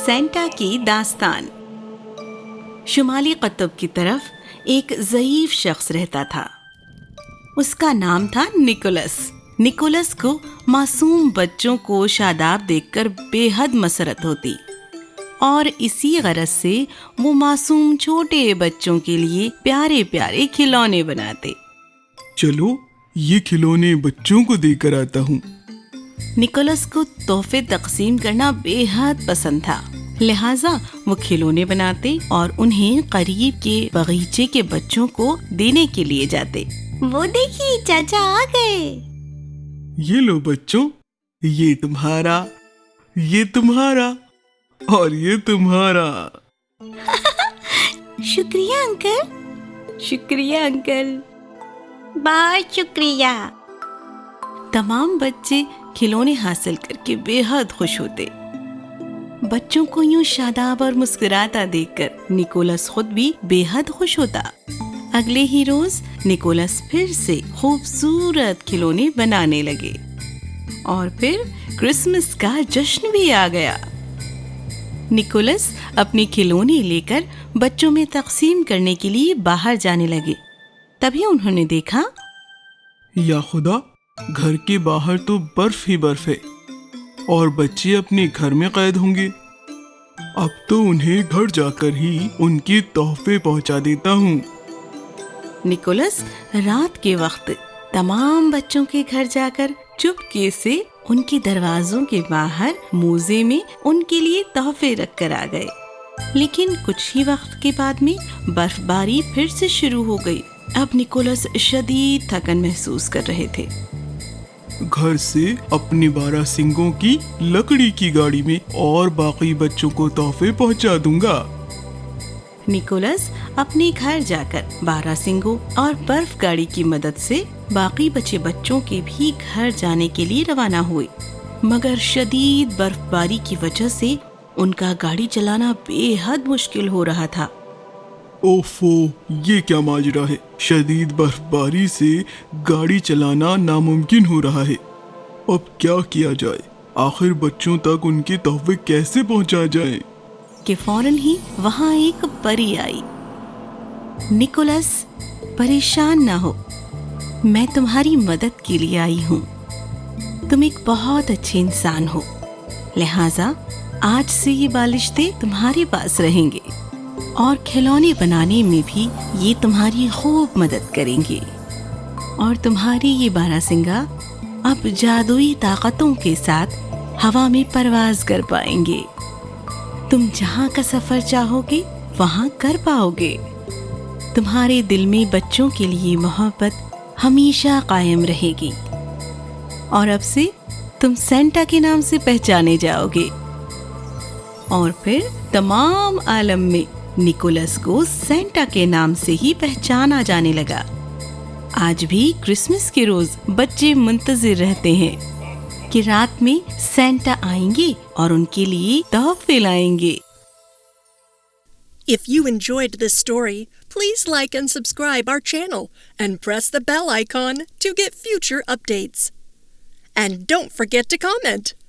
Santa کی داستان۔ شمالی قطب کی طرف ایک ضعیف شخص رہتا تھا۔ اس کا نام تھا نکولس۔ نکولس کو معصوم بچوں کو شاداب دیکھ کر بے حد مسرت ہوتی اور اسی غرض سے وہ معصوم چھوٹے بچوں کے لیے پیارے پیارے کھلونے بناتے۔ چلو یہ کھلونے بچوں کو دے کر آتا ہوں۔ نکولس کو تحفے تقسیم کرنا بے حد پسند تھا، لہٰذا وہ کھلونے بناتے اور انہیں قریب کے باغیچے کے بچوں کو دینے کے لیے جاتے۔ وہ دیکھیے چاچا آ گئے۔ یہ لو بچوں، یہ تمہارا، یہ تمہارا اور یہ تمہارا۔ شکریہ انکل، شکریہ انکل، بہت شکریہ۔ تمام بچے کھلونے حاصل کر کے بے حد خوش ہوتے۔ بچوں کو یوں شاداب اور مسکراتا دیکھ کر نکولس خود بھی بے حد خوش ہوتا۔ اگلے ہی روز نکولس پھر سے خوبصورت کھلونے بنانے لگے اور پھر کرسمس کا جشن بھی آ گیا۔ نکولس اپنے کھلونے لے کر بچوں میں تقسیم کرنے کے لیے باہر جانے لگے۔ تبھی انہوں نے دیکھا، یا خدا، گھر کے باہر تو برف ہی برف ہے اور بچے اپنے گھر میں قید ہوں گے۔ اب تو انہیں گھر جا کر ہی ان کے تحفے پہنچا دیتا ہوں۔ نکولس رات کے وقت تمام بچوں کے گھر جا کر چپکے سے ان کے دروازوں کے باہر موزے میں ان کے لیے تحفے رکھ کر آ گئے۔ لیکن کچھ ہی وقت کے بعد میں برف باری پھر سے شروع ہو گئی۔ اب نکولس شدید تھکن محسوس کر رہے تھے۔ گھر سے اپنے 12 سنگوں کی لکڑی کی گاڑی میں اور باقی بچوں کو تحفے پہنچا دوں گا۔ نکولس اپنے گھر جا کر 12 سنگوں اور برف گاڑی کی مدد سے باقی بچے بچوں کے بھی گھر جانے کے لیے روانہ ہوئے، مگر شدید برف باری کی وجہ سے ان کا گاڑی چلانا بے حد مشکل ہو رہا تھا۔ اوفو، یہ کیا ماجرا ہے؟ شدید برف باری سے گاڑی چلانا ناممکن ہو رہا ہے۔ اب کیا کیا جائے؟ آخر بچوں تک ان کے تحفے کیسے پہنچا جائیں؟ کہ فوراً ہی وہاں ایک پری آئی۔ نکولس، پریشان نہ ہو، میں تمہاری مدد کے لیے آئی ہوں۔ تم ایک بہت اچھے انسان ہو، لہٰذا آج سے یہ بالشتے تمہارے پاس رہیں گے اور کھلونے بنانے میں بھی یہ تمہاری خوب مدد کریں گے، اور تمہاری یہ 12 سنگا اب جادوئی طاقتوں کے ساتھ ہوا میں پرواز کر پائیں گے۔ تم جہاں کا سفر چاہو گے وہاں کر پاؤ گے۔ تمہارے دل میں بچوں کے لیے محبت ہمیشہ قائم رہے گی، اور اب سے تم سینٹا کے نام سے پہچانے جاؤ گے۔ اور پھر تمام عالم میں نکولس کو سینٹا کے نام سے ہی پہچانا جانے لگا۔ آج بھی کرسمس کے روز بچے منتظر رہتے ہیں کہ رات میں سینٹا آئیں گے اور ان کے لیے تحفے لائیں گے۔ If you enjoyed this story, please like and subscribe our channel and press the bell icon to get future updates. And don't forget to comment.